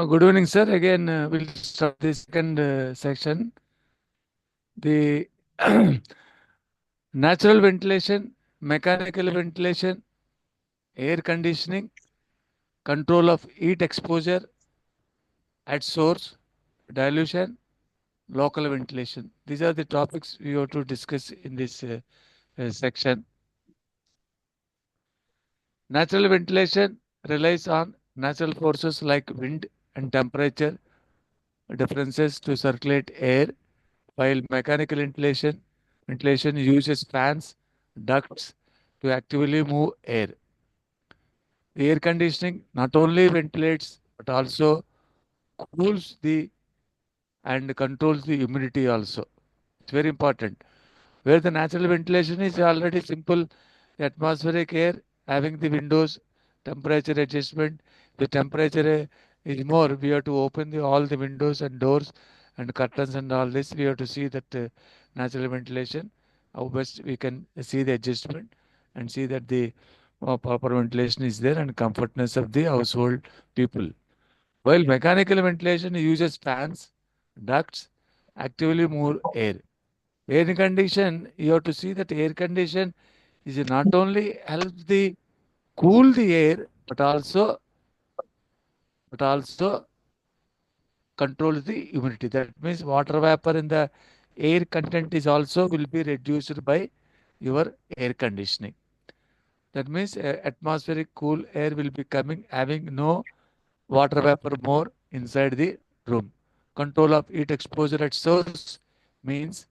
Good evening, sir. Again, we'll start the second section. The natural ventilation, mechanical ventilation, air conditioning, control of heat exposure at source, dilution, local ventilation. These are the topics we have to discuss in this section. Natural ventilation relies on natural forces like wind and temperature differences to circulate air, while mechanical ventilation uses fans, ducts to actively move air. The air conditioning not only ventilates but also cools the and controls the humidity also. It's very important. Where the natural ventilation is already simple, the atmospheric air having the windows, temperature adjustment. The temperature is more. We have to open all the windows and doors and curtains and all this. We have to see that natural ventilation. How best we can see the adjustment and see that the proper ventilation is there and comfortness of the household people. While mechanical ventilation uses fans, ducts, actively move air. Air condition, you have to see that air condition is not only helps the cool the air, but also controls the humidity. That means water vapor in the air content is also will be reduced by your air conditioning. That means atmospheric cool air will be coming having no water vapor more inside the room. Control of heat exposure at source means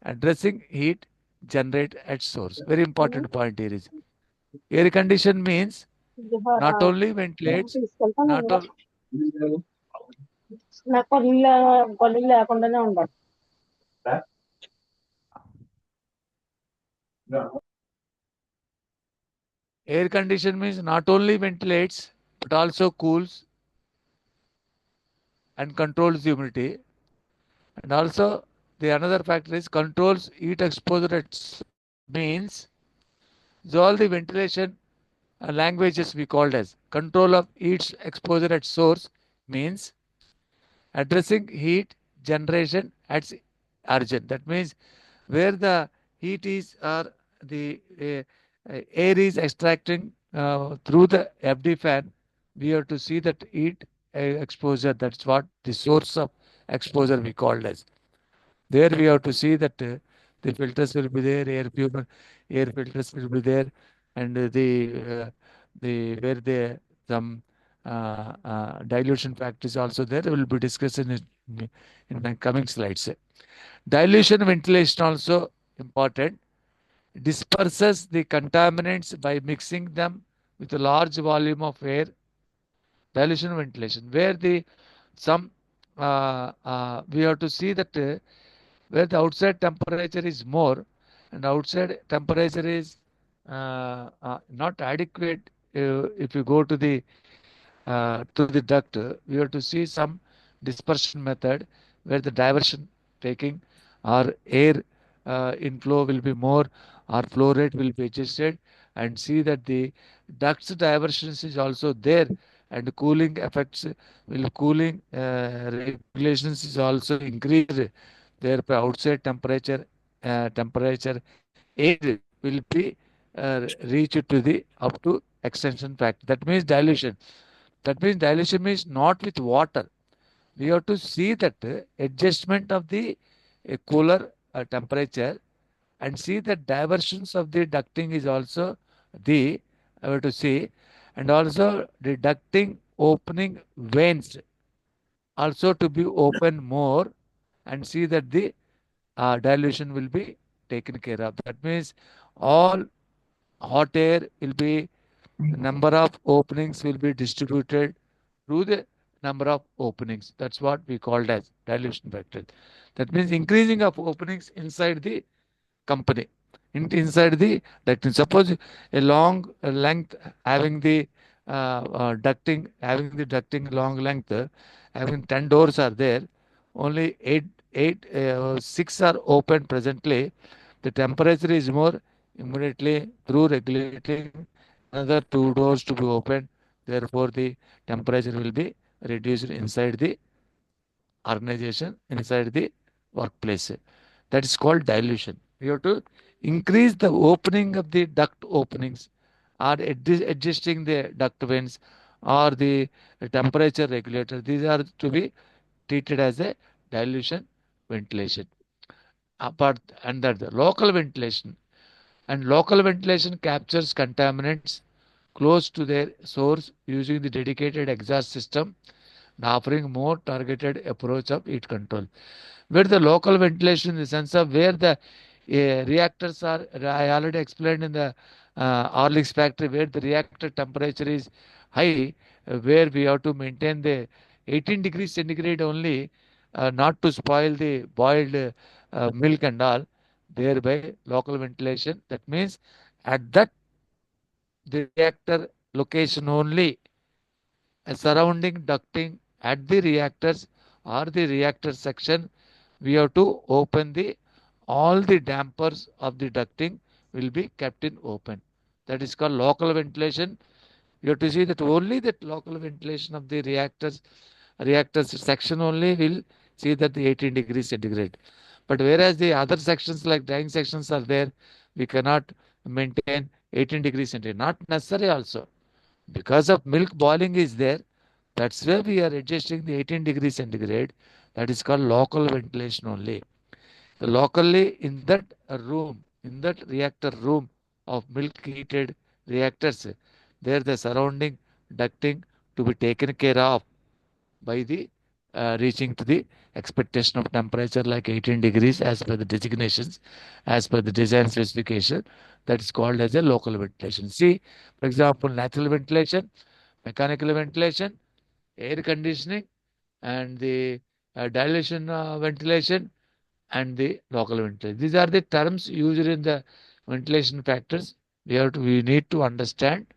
addressing heat generate at source. Very important point here is air condition means not only ventilates, తీసుకెళ్తాను not కూడా all నాకు కొల్లు లేకుండానే ఉండాలి. air condition means not only ventilates but also cools and controls the humidity. And also the another factor is controls heat exposure at means is all the ventilation languages we called as control of heat exposure at source means addressing heat generation at origin. That means where the heat is or the air is extracting through the FD fan, we have to see that heat exposure. That's what the source of exposure we called as. There we have to see that the filters will be there, air filters will be there, and the where the some dilution factor is also there. We will be discussing it in my coming slides. Dilution ventilation also important. Disperses the contaminants by mixing them with a large volume of air. Dilution ventilation, where the some we have to see that where the outside temperature is more and outside temperature is not adequate. If you go to the duct, we have to see some dispersion method where the diversion taking or air inflow will be more or flow rate will be adjusted and see that the ducts diversions is also there and cooling effects will cooling regulations is also increased there by outside temperature air will be reached to the up to extension factor. That means dilution. That means dilution means not with water. We have to see that adjustment of the cooler temperature and see that diversions of the ducting is also the I have to see, and also the ducting opening veins also to be open more and see that the dilution will be taken care of. That means all hot air will be number of openings will be distributed through the number of openings. That's what we called as dilution factor. That means increasing of openings inside the company, inside the ducting. Suppose a long length having the having the ducting long length, having 10 doors are there, only six are open presently. The temperature is more immediately through regulating another two doors to be opened. Therefore, the temperature will be reduced inside the organization, inside the workplace. That is called dilution. We have to increase the opening of the duct openings, or adjusting the duct vents, or the temperature regulator. These are to be treated as a dilution ventilation. Apart under the local ventilation, and local ventilation captures contaminants close to their source using the dedicated exhaust system and offering more targeted approach of heat control. Where the local ventilation in the sense of where the reactors are, I already explained in the Horlicks factory, where the reactor temperature is high, where we have to maintain the 18 degrees centigrade only, not to spoil the boiled milk and all, thereby local ventilation. That means at that the reactor location only, a surrounding ducting at the reactors or the reactor section, we have to open the all the dampers of the ducting will be kept in open. That is called local ventilation. You have to see that only that local ventilation of the reactors section only will see that the 18 degrees centigrade. But whereas the other sections like drying sections are there, we cannot maintain 18 degrees centigrade. Not necessary also. Because of milk boiling is there, that's where we are adjusting the 18 degrees centigrade. That is called local ventilation only. Locally in that room, in that reactor room of milk heated reactors, there the surrounding ducting to be taken care of by the reaching to the expectation of temperature like 18 degrees as per the designations, as per the design specification. That is called as a local ventilation. See, for example, natural ventilation, mechanical ventilation, air conditioning, and the dilation ventilation, and the local ventilation. These are the terms used in the ventilation factors. We need to understand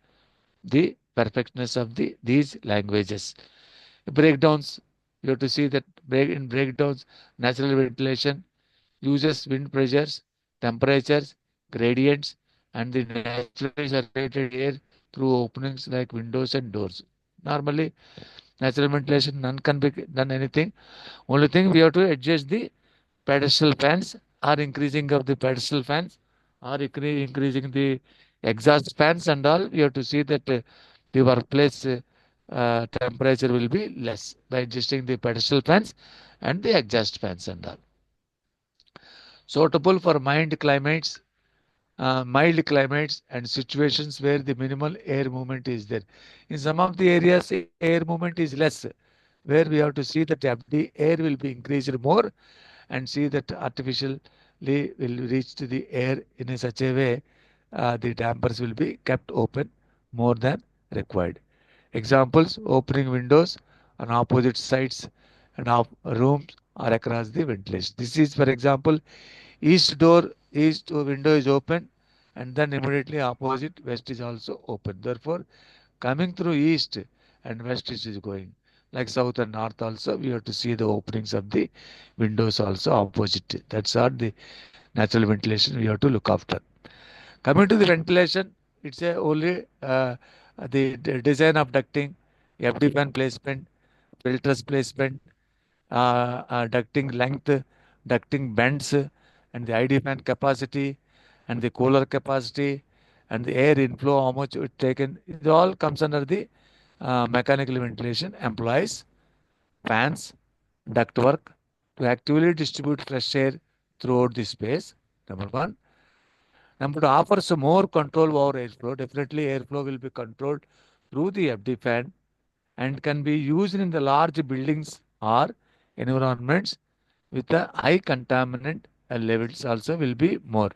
the perfectness of these languages. Breakdowns, you have to see that in breakdowns, natural ventilation uses wind pressures, temperatures, gradients, and the naturally circulated air through openings like windows and doors. Normally, natural ventilation, none can be done anything. Only thing we have to adjust the pedestal fans, or increasing of the pedestal fans, or increasing the exhaust fans and all. We have to see that the workplace temperature will be less by adjusting the pedestal fans and the exhaust fans and all. Suitable for mild climates and situations where the minimal air movement is there. In some of the areas, air movement is less, where we have to see that the air will be increased more, and see that artificially will reach to the air in a such a way, the dampers will be kept open more than required. Examples: opening windows on opposite sides and of rooms or across the ventilation. This is, for example, east window is open, and then immediately opposite west is also open. Therefore, coming through east and west is going. Like south and north also, we have to see the openings of the windows also opposite. That's all the natural ventilation we have to look after. Coming to the ventilation, it's a only the design of ducting, FD fan placement, filters placement, ducting length, ducting bends, and the ID fan capacity, and the cooler capacity, and the air inflow, how much it taken. It all comes under the mechanical ventilation. Employs fans, ductwork to actively distribute fresh air throughout the space. Number one. Number two, offers more control over airflow. Definitely, airflow will be controlled through the FD fan and can be used in the large buildings or environments with the high contaminant levels also will be more.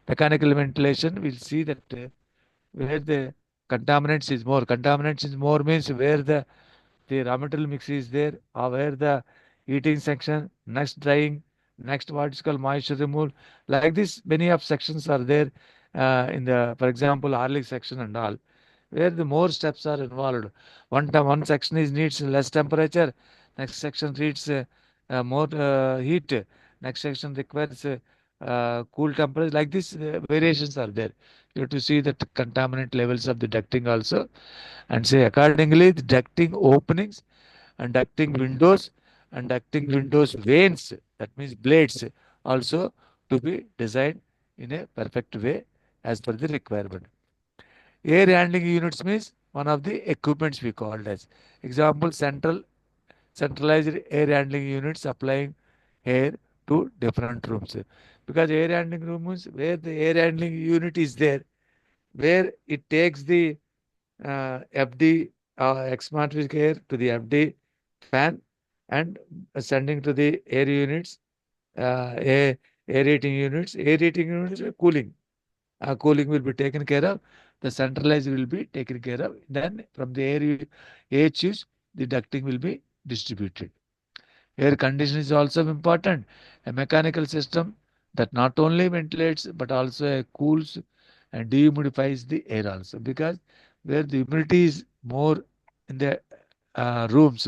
Mechanical ventilation, we'll see that where the contaminants is more means where the raw material mix is there, or where the heating section, next drying, next what is called moisture removal. Like this, many of sections are there in the, for example, Horlick section and all, where the more steps are involved. One section is needs less temperature, next section needs more heat, next section requires cool temperature. Like this, variations are there. You have to see the contaminant levels of the ducting also, and say accordingly the ducting openings and ducting windows and ducting windows vanes, that means blades, also to be designed in a perfect way as per the requirement. Air handling units means one of the equipments we called as. Example, centralized air handling units supplying air to different rooms. Because air handling room is where the air handling unit is there, where it takes the FD atmospheric air to the FD fan and sending to the air units, air aerating units. Aerating units are cooling. Cooling will be taken care of. The centralized will be taken care of. Then from the AHUs, the ducting will be distributed. Air conditioning is also important. A mechanical system that not only ventilates but also cools and dehumidifies the air also. Because where the humidity is more in the rooms,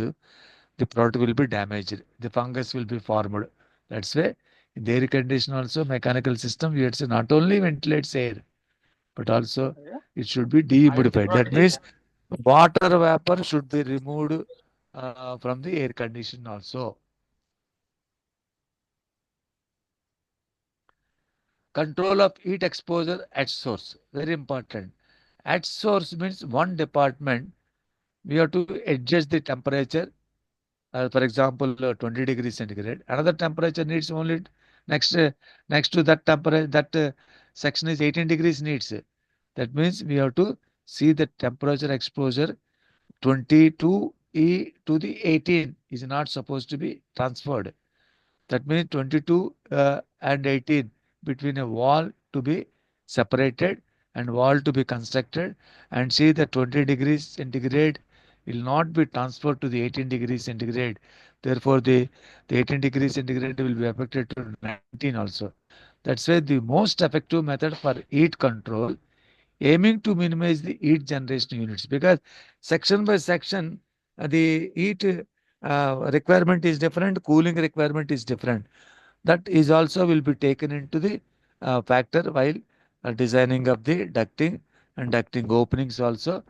the product will be damaged. The fungus will be formed. That's why in the air conditioner also mechanical system, we had to not only ventilates air but also it should be dehumidified. That means water vapor should be removed from the air condition also. Control of heat exposure at source, very important. At source means one department we have to adjust the temperature. For example, 20 degrees centigrade. Another temperature needs only next next to that temperature, that section is 18 degrees needs. That means we have to see the temperature exposure 22 E to the 18 is not supposed to be transferred. That means 22 and 18 between a wall to be separated and wall to be constructed, and see the 20 degrees centigrade will not be transferred to the 18 degrees centigrade. Therefore, the 18 degrees centigrade will be affected to 19 also. That's why the most effective method for heat control, aiming to minimize the heat generation units, because section by section the heat requirement is different, cooling requirement is different. That is also will be taken into the factor while designing of the ducting and ducting openings also.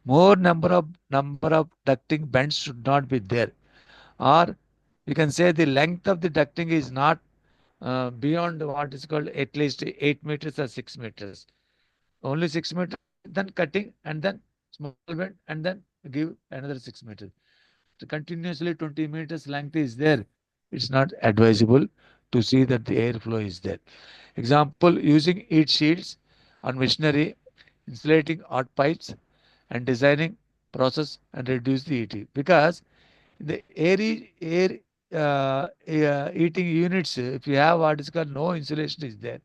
More number of ducting bends should not be there, or we can say the length of the ducting is not beyond what is called at least 8 meters or 6 meters. Only 6 meters, then cutting, and then small bend, and then give another 6 meters. So continuously 20 meters length is there. It's not advisable to see that the airflow is there. Example, using heat shields on machinery, insulating hot pipes, and designing process and reduce the heating. Because the air heating units, if you have what is called no insulation is there,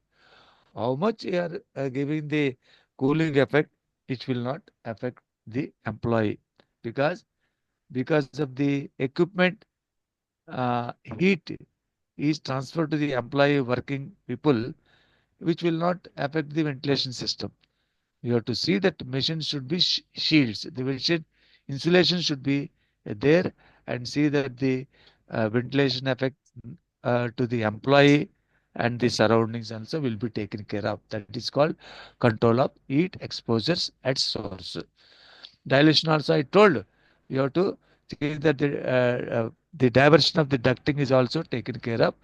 how much you are giving the cooling effect, it will not affect the employee, because of the equipment heat is transferred to the employee working people, which will not affect the ventilation system. You have to see that machine should be shields. The machine insulation should be there, and see that the ventilation effect to the employee and the surroundings also will be taken care of. That is called control of heat exposures at source. Dilution also I told, you have to see that the diversion of the ducting is also taken care of.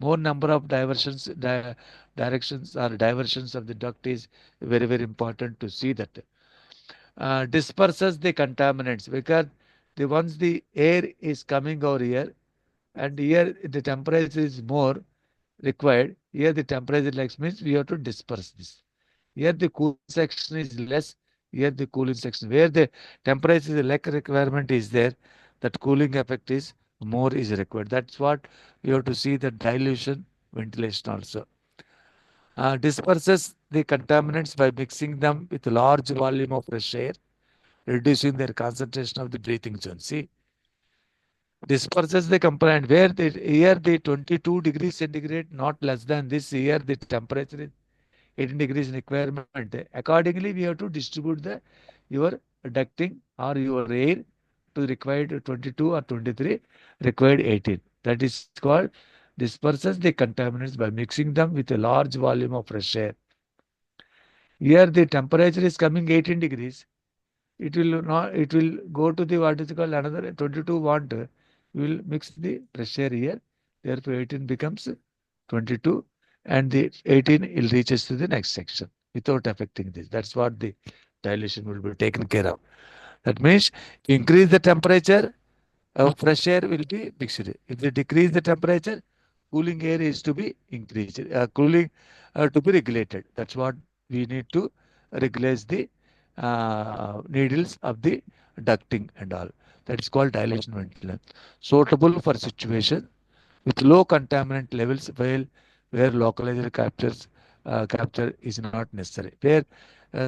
More number of directions or diversions of the duct is very important to see that. Disperses the contaminants, because the once the air is coming over here, and here the temperature is more required, here the temperature less means we have to disperse this. Here the cooling section is less, here the cooling section. Where the temperature is lack requirement is there, that cooling effect is more is required. That's what you have to see, the dilution ventilation also. Disperses the contaminants by mixing them with large volume of fresh air, reducing their concentration of the breathing zone. See, disperses the component where the here the 22 degrees centigrade, not less than this, here the temperature is 18 degrees requirement. Accordingly, we have to distribute the your ducting or your air to required 22 or 23, required 18. That is called disperses the contaminants by mixing them with a large volume of fresh air. Here the temperature is coming 18 degrees. it will not, it will go to the what is called another 22 want. We will mix the pressure here. Therefore, 18 becomes 22 and the 18 will reaches to the next section without affecting this. That's what the dilation will be taken care of. That means increase the temperature, fresh air will be mixed. If they decrease the temperature, cooling air is to be increased, cooling to be regulated. That's what we need to regulate the needles of the ducting and all. That is called dilation ventilation. Suitable for situation with low contaminant levels while where localized capture is not necessary. Where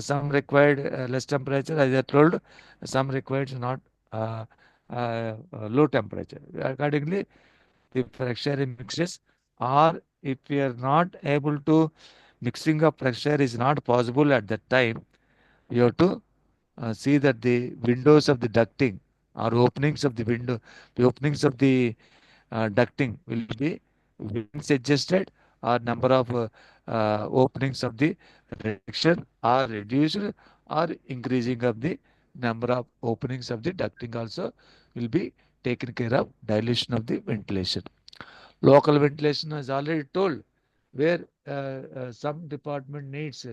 some required less temperature, as I told, some required not uh, low temperature. Accordingly, the fracture mixes, or if we are not able to mixing of pressure is not possible at that time, you have to see that the windows of the ducting or openings of the window, the openings of the ducting will be widths adjusted or number of openings of the reduction or reduced or increasing of the number of openings of the ducting also will be taken care of. Dilution of the ventilation. Local ventilation is already told where some department needs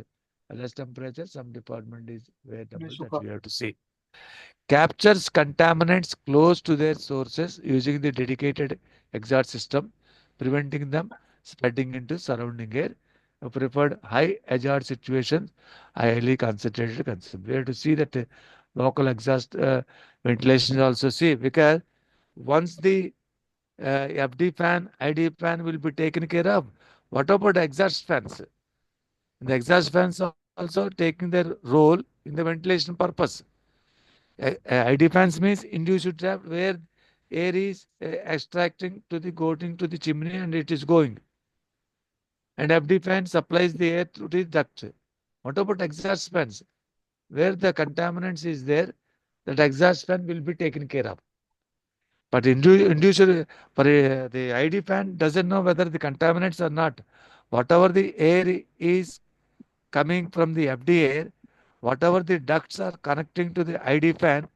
less temperature, some department is where temperature that we have to see. Captures contaminants close to their sources using the dedicated exhaust system, preventing them spreading into surrounding air. Preferred high exhaust situations, highly concentrated consumption. We have to see that local exhaust ventilation is also see because once the FD fan, ID fan will be taken care of. What about exhaust fans? The exhaust fans also taking their role in the ventilation purpose. ID fans means induced draft where air is extracting to the going to the chimney and it is going. And FD fan supplies the air to the duct. What about exhaust fans? Where the contaminants is there, that exhaust fan will be taken care of. But induced for the ID fan doesn't know whether the contaminants or not. Whatever the air is coming from the FD air, whatever the ducts are connecting to the ID fan,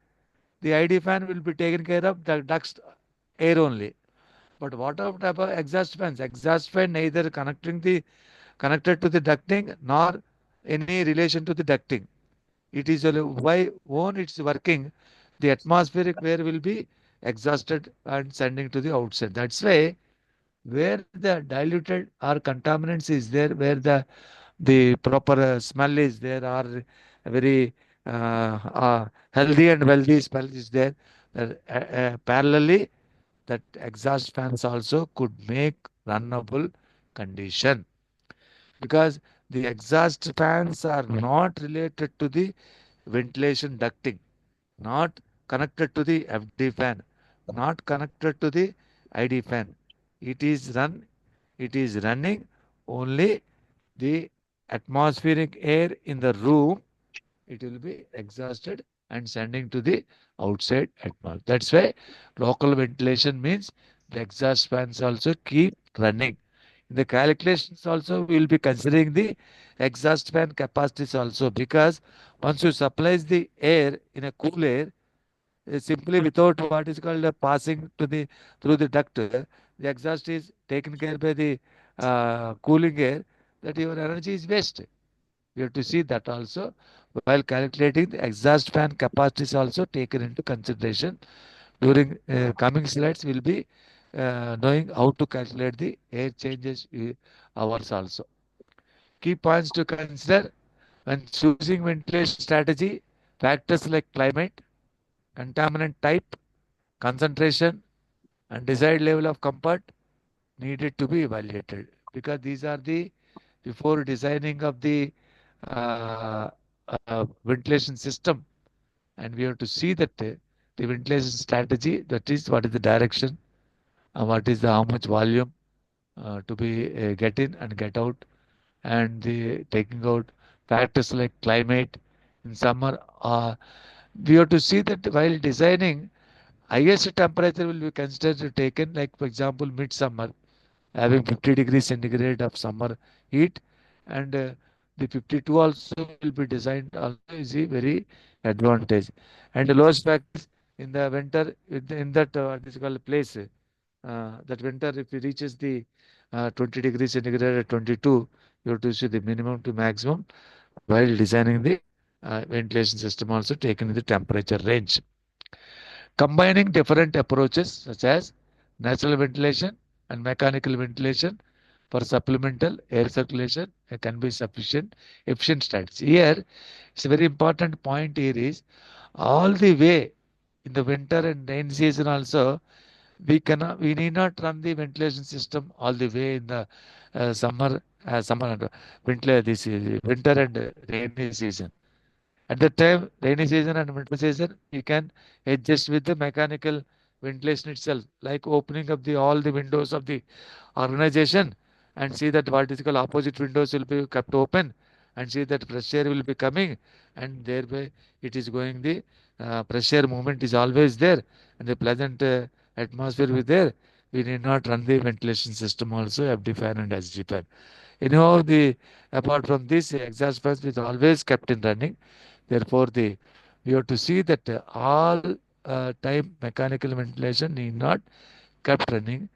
the ID fan will be taken care of the ducts air only. But what about exhaust fans? Exhaust fan neither connected to the ducting nor any relation to the ducting. It is only why when it's working, the atmospheric air will be exhausted and sending to the outside. That's why where the diluted or contaminants is there, where the proper smell is there, or very healthy and wealthy smell is there, parallelly that exhaust fans also could make runnable condition because the exhaust fans are not related to the ventilation ducting, not connected to the FD fan, not connected to the ID fan. It is run, it is running only the atmospheric air in the room. It will be exhausted and sending to the outside atmosphere. That's why local ventilation means the exhaust fans also keep running. In the calculations also we will be considering the exhaust fan capacities also because once you supplies the air in a cool air, simply without what is called passing to the through the duct, the exhaust is taken care by the cooling air, that your energy is waste. You have to see that also while calculating the exhaust fan capacity is also taken into consideration. During coming slides, we'll be knowing how to calculate the air changes hours also. Key points to consider when choosing ventilation strategy: factors like climate, contaminant type, concentration, and desired level of comfort needed to be evaluated because these are the before designing of the uh, ventilation system, and we have to see that the ventilation strategy, that is what is the direction, what is the how much volume to be get in and get out, and the taking out factors like climate in summer. We have to see that while designing, highest temperature will be considered taken, like for example midsummer having 50 degrees centigrade of summer heat, and the 52 also will be designed also is a very advantage. And the lowest factors in the winter in that what is called place, that winter if it reaches the 20 degrees centigrade at 22, you have to see the minimum to maximum while designing the ventilation system, also taken in the temperature range. Combining different approaches such as natural ventilation and mechanical ventilation for supplemental air circulation can be sufficient efficient strategy. Here, it's a very important point here is all the way in the winter and rain season also we need not run the ventilation system all the way in the summer and winter and rainy season. At the time, rainy season and winter season, you can adjust with the mechanical ventilation itself, like opening up the all the windows of the organization and see that what is called opposite windows will be kept open and see that fresh air will be coming and thereby it is going the fresh air movement is always there and the pleasant atmosphere will be there. We need not run the ventilation system also, FD fan and SG fan. Anyhow, the apart from this, exhaust fans is always kept in running. Therefore, we have to see that all time mechanical ventilation need not kept running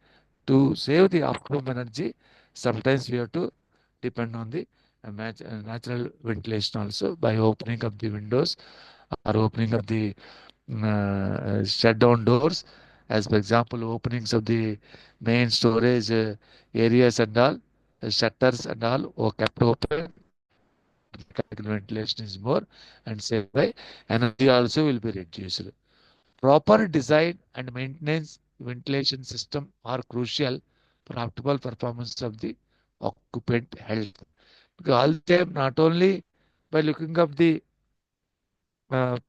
to save the optimum energy. Sometimes we have to depend on the natural ventilation also by opening up the windows or opening up the shutdown doors. As for example, openings of the main storage areas and all, shutters and all are kept open. Mechanical ventilation is more and thereby energy also will be reduced. Proper design and maintenance ventilation system are crucial for optimal performance of the occupant health. Because all the time, not only by looking up the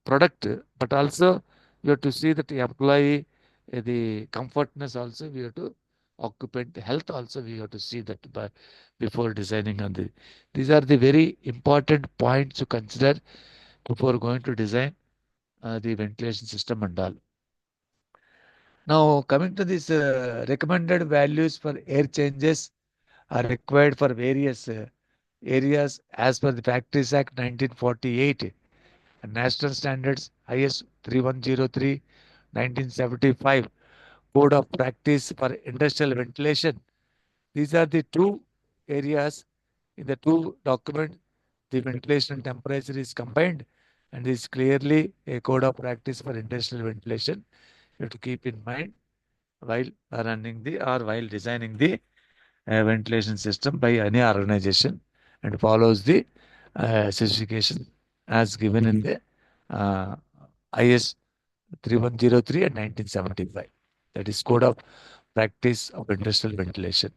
product, but also we have to see that the employee, the comfortness also we have to occupant health also we have to see that by before designing on the. These are the very important points to consider before going to design the ventilation system and all. Now, coming to this recommended values for air changes are required for various areas as per the Factories Act 1948 and National Standards IS 3103 1975 Code of Practice for Industrial Ventilation. These are the two areas in the two documents. The ventilation and temperature is combined and is clearly a code of practice for industrial ventilation. You have to keep in mind while running the or while designing the ventilation system by any organization and follows the specification as given in the uh, IS 3103 and 1975. That is Code of Practice of Industrial Ventilation.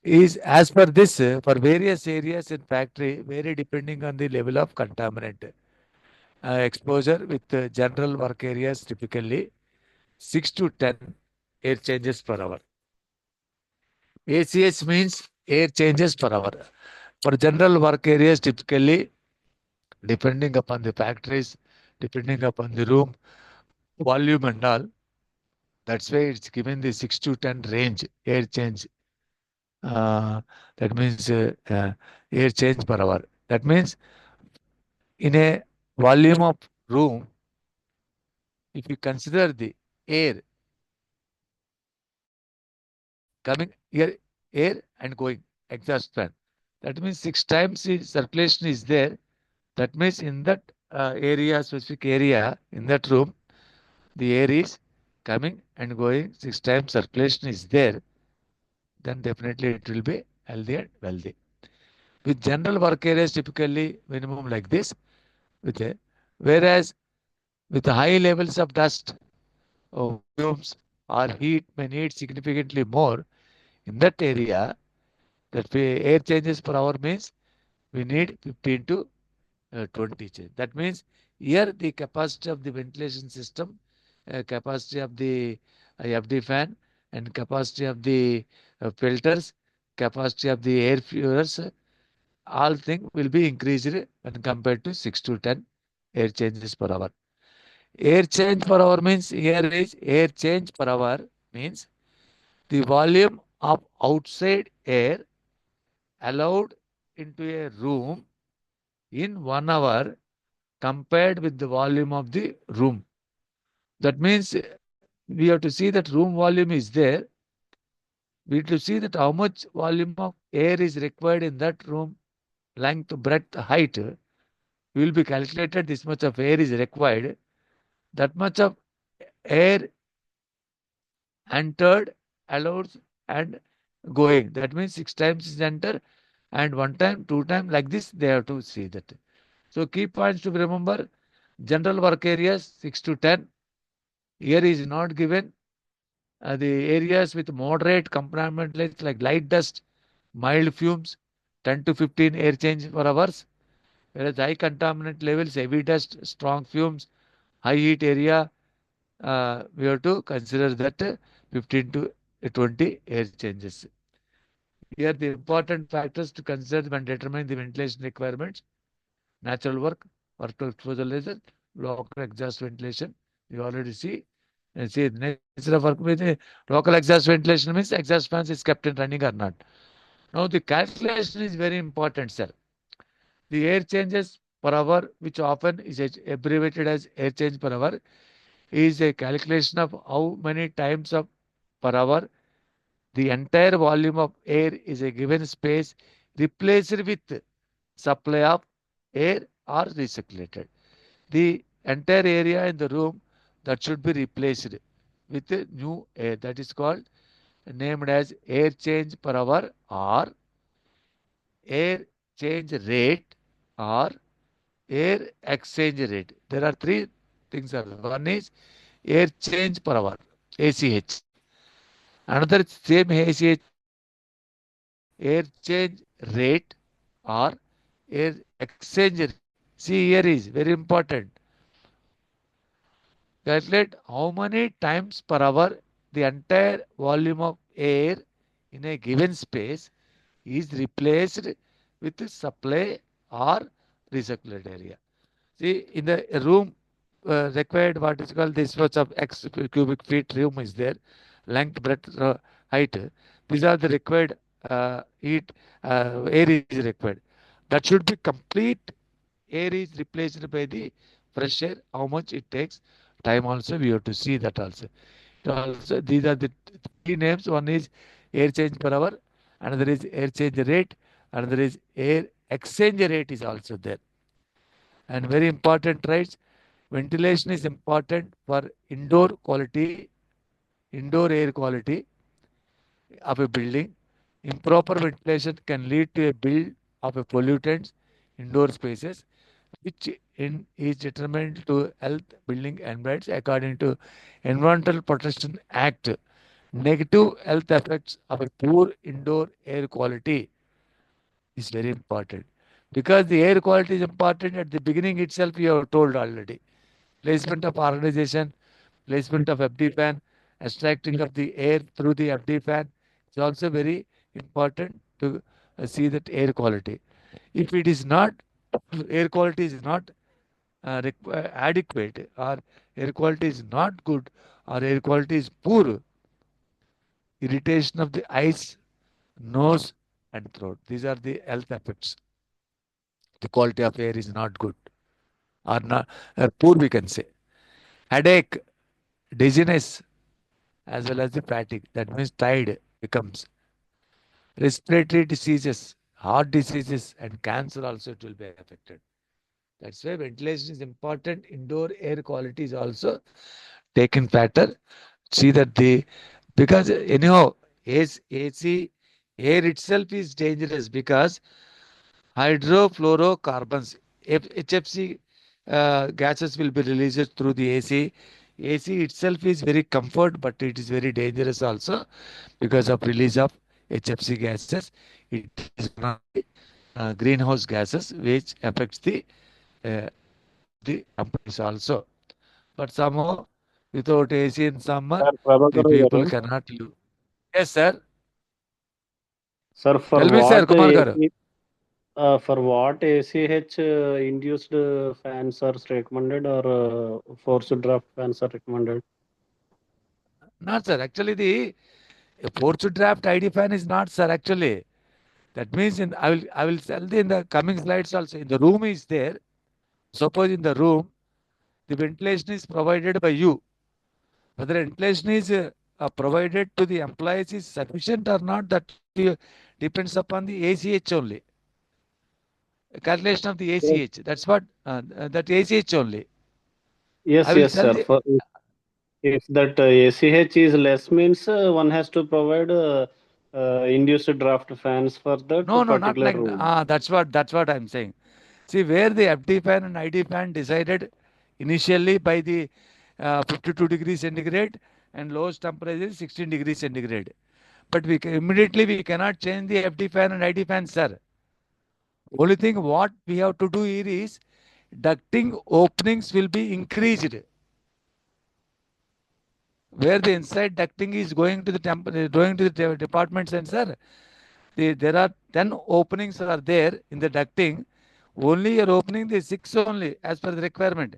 Is as per this for various areas in factory vary depending on the level of contaminant exposure with general work areas typically 6 to 10 air changes per hour. ACH means air changes per hour. For general work areas, typically, depending upon the factories, depending upon the room, volume and all, that's why it's given the 6 to 10 range air change. Uh, that means air change per hour. That means in a volume of room, if you consider the air coming here, air and going exhaust fan, that means 6 times the circulation is there. That means in that area, specific area, in that room, the air is coming and going 6 times circulation is there, then definitely it will be healthy and wealthy. With general work areas typically minimum like this, with a, whereas with high levels of dust or fumes or heat may need significantly more in that area, that air changes per hour means we need 15 to 20 change. That means here the capacity of the ventilation system, capacity of the FD fan and capacity of the filters, capacity of the air fuels, all things will be increased when compared to 6 to 10 air changes per hour. Air change per hour means here is air change per hour means the volume of outside air allowed into a room in 1 hour compared with the volume of the room. That means we have to see that room volume is there. We have to see that how much volume of air is required in that room, length, breadth, height. We will be calculated this much of air is required. That much of air entered, allowed, and going. That means 6 times is enter, and 1 time, 2 time, like this. They have to see that. So key points to remember: general work areas 6 to 10. Here is not given. The areas with moderate contaminants like light dust, mild fumes, 10 to 15 air change per hours. Whereas high contaminant levels, heavy dust, strong fumes, high heat area, we have to consider that 15 to 20 air changes. Here the important factors to consider when determining the ventilation requirements: natural work, vertical exposure laser, local exhaust ventilation. You already see. And see, the nature of work with local exhaust ventilation means exhaust fans is kept in running or not. Now the calculation is very important, sir. The air changes per hour, which often is abbreviated as air change per hour, is a calculation of how many times of per hour the entire volume of air is a given space replaced with supply of air or recirculated. The entire area in the room that should be replaced with new air, that is called named as air change per hour or air change rate or air exchange rate. There are three things. One is air change per hour, ACH. Another same ACH is air change rate or air exchange rate. See, here is very important. Calculate how many times per hour the entire volume of air in a given space is replaced with the supply or recirculated area. See, in the room required what is called this much of x cubic feet room is there, length, breadth, height. These are the required heat, air is required. That should be complete. Air is replaced by the fresh air. How much it takes? Time also we have to see that also. Also, these are the three names. One is air change per hour, another is air change rate, another is air exchange rate is also there. And very important, right? Ventilation is important for indoor air quality of a building. Improper ventilation can lead to a build of a pollutants indoor spaces, which is determined to health building environments according to Environmental Protection Act. Negative health effects of a poor indoor air quality is very important, because the air quality is important at the beginning itself. You have told already. Placement of organization, placement of FD fan, extracting of the air through the FD fan is also very important to see that air quality. If it is not, air quality is not adequate, or air quality is not good, or air quality is poor, irritation of the eyes, nose, and throat. These are the health effects. The quality of air is not good or not poor, we can say. Headache, dizziness, as well as the fatigue. That means tired becomes. Respiratory diseases, heart diseases, and cancer also it will be affected. That's why ventilation is important. Indoor air quality is also taken factor. See that the, because anyhow AC air itself is dangerous, because hydrofluorocarbons, HFC gases will be released through the AC. AC itself is very comfort, but it is very dangerous also because of release of HFC gases. It is one of the greenhouse gases which affects the health of the companies also. But somehow, without AC in summer, Sir, the Prabhakar people garu. cannot live. Yes, sir. Sir, for Tell me, sir, what Kumar garu. ACH induced fans are recommended, or forced draft fans are recommended? Not, sir. Actually, the forced draft ID fan is not, sir. Actually, That means I will tell in the coming slides also. In the room is there. Suppose in the room the ventilation is provided by you. Whether ventilation is provided to the employees is sufficient or not, that depends upon the ACH only. Calculation of the Yes, ACH. That's what that ACH only. I yes, will yes, tell sir. the For if that ACH is less means one has to provide induced draft fans for that no, not particular like room. that's what I'm saying. See where the FD fan and ID fan decided initially by the 52 degrees centigrade and lowest temperature is 16 degrees centigrade. But immediately we cannot change the FD fan and ID fan, sir. Only thing what we have to do here is ducting openings will be increased. Where the inside ducting is going to the going to the department sensor, there are 10 openings are there in the ducting. Only you're opening the 6 only as per the requirement.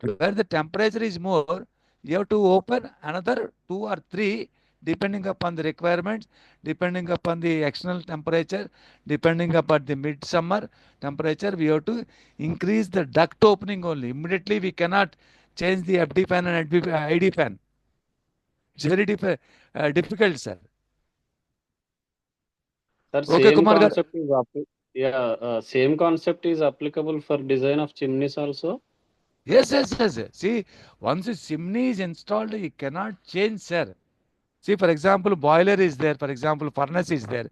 Where the temperature is more, you have to open another 2 or 3 depending upon the requirements, depending upon the external temperature, depending upon the midsummer temperature. We have to increase the duct opening only. Immediately we cannot change the FD fan and ID fan. It's very difficult, sir. Sir, Okay, same Kumar gar. concept is same concept is applicable for design of chimneys also. Yes, yes, yes. See, once the chimney is installed, you cannot change, sir. See, for example, boiler is there. For example, furnace is there.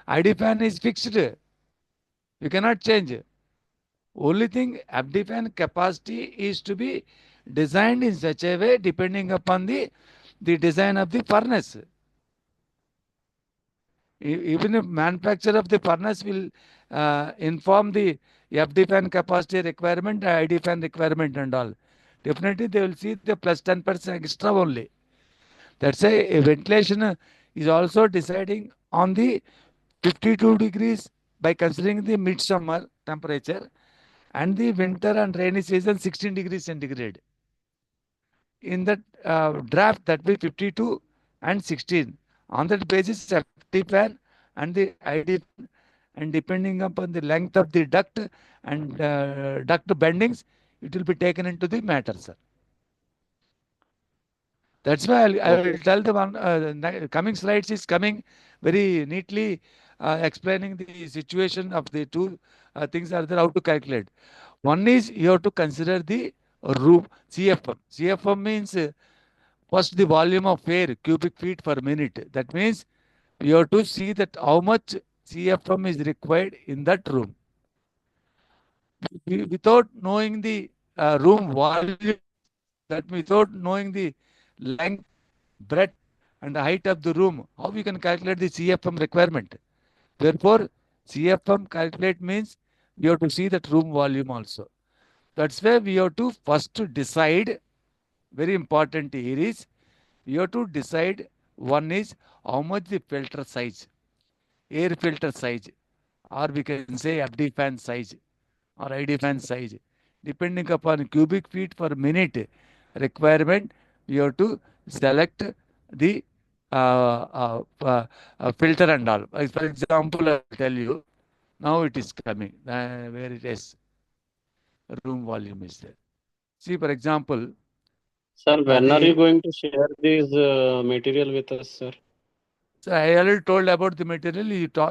ID fan is fixed. You cannot change. Only thing, FD fan capacity is to be designed in such a way depending upon the design of the furnace. Even if manufacturer of the furnace will inform the FD fan capacity requirement, ID fan requirement and all. Definitely they will see the plus 10% extra only. That's a ventilation is also deciding on the 52 degrees by considering the midsummer temperature and the winter and rainy season 16 degrees centigrade. In that draft, that will be 52 and 16. On that basis, FT fan and the ID fan, and depending upon the length of the duct and duct bendings, it will be taken into the matter, sir. That's why I Okay. will tell the one coming slides is coming very neatly explaining the situation of the two things are there how to calculate. One is you have to consider the room CFM. CFM means first the volume of air cubic feet per minute. That means you have to see that how much CFM is required in that room. Without knowing the room volume, that without knowing the length, breadth, and the height of the room, how we can calculate the CFM requirement? Therefore, CFM calculate means we have to see that room volume also. That's where we have to first decide. Very important here is you have to decide. One is how much the filter size, air filter size, or we can say FD fan size or ID fan size. Depending upon cubic feet per minute requirement, you have to select the filter and all. For example, I will tell you. Now it is coming. Where it is, room volume is there. See, for example, Sir, when are you the going to share this material with us, sir? so I already told about the material.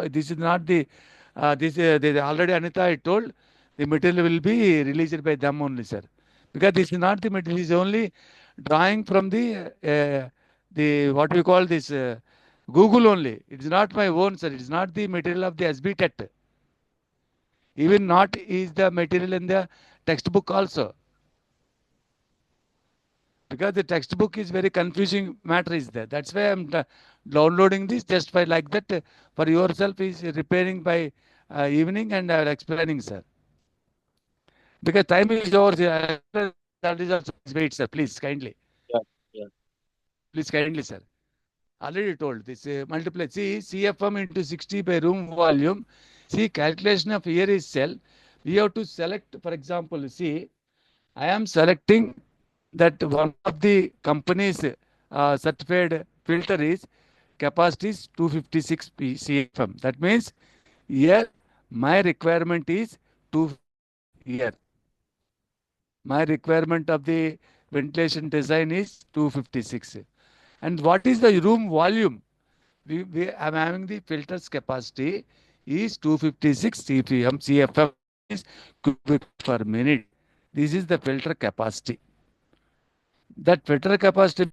This is not the already Anita I told the material will be released by them only, sir. Because this is not the material. It is only drawing from the what we call this Google only. It is not my own, sir. It is not the material of the SBTET. Even not is the material in the textbook also. Because the textbook is very confusing matter is there. That's why I'm downloading this just by like that for yourself is repairing by evening and explaining, sir. Because time is over, sir. That is also wait, sir. Yeah, yeah. Please kindly, sir. Already told this multiply. See CFM into 60 by room volume. See calculation of air is cell. We have to select, for example, see I am selecting that one of the company's certified filter is capacity is 256 CFM. That means Here, my requirement is 250 here. My requirement of the ventilation design is 256. And what is the room volume? I'm having the filters capacity is 256 CPM, CFM is cubic per minute. This is the filter capacity. That filter capacity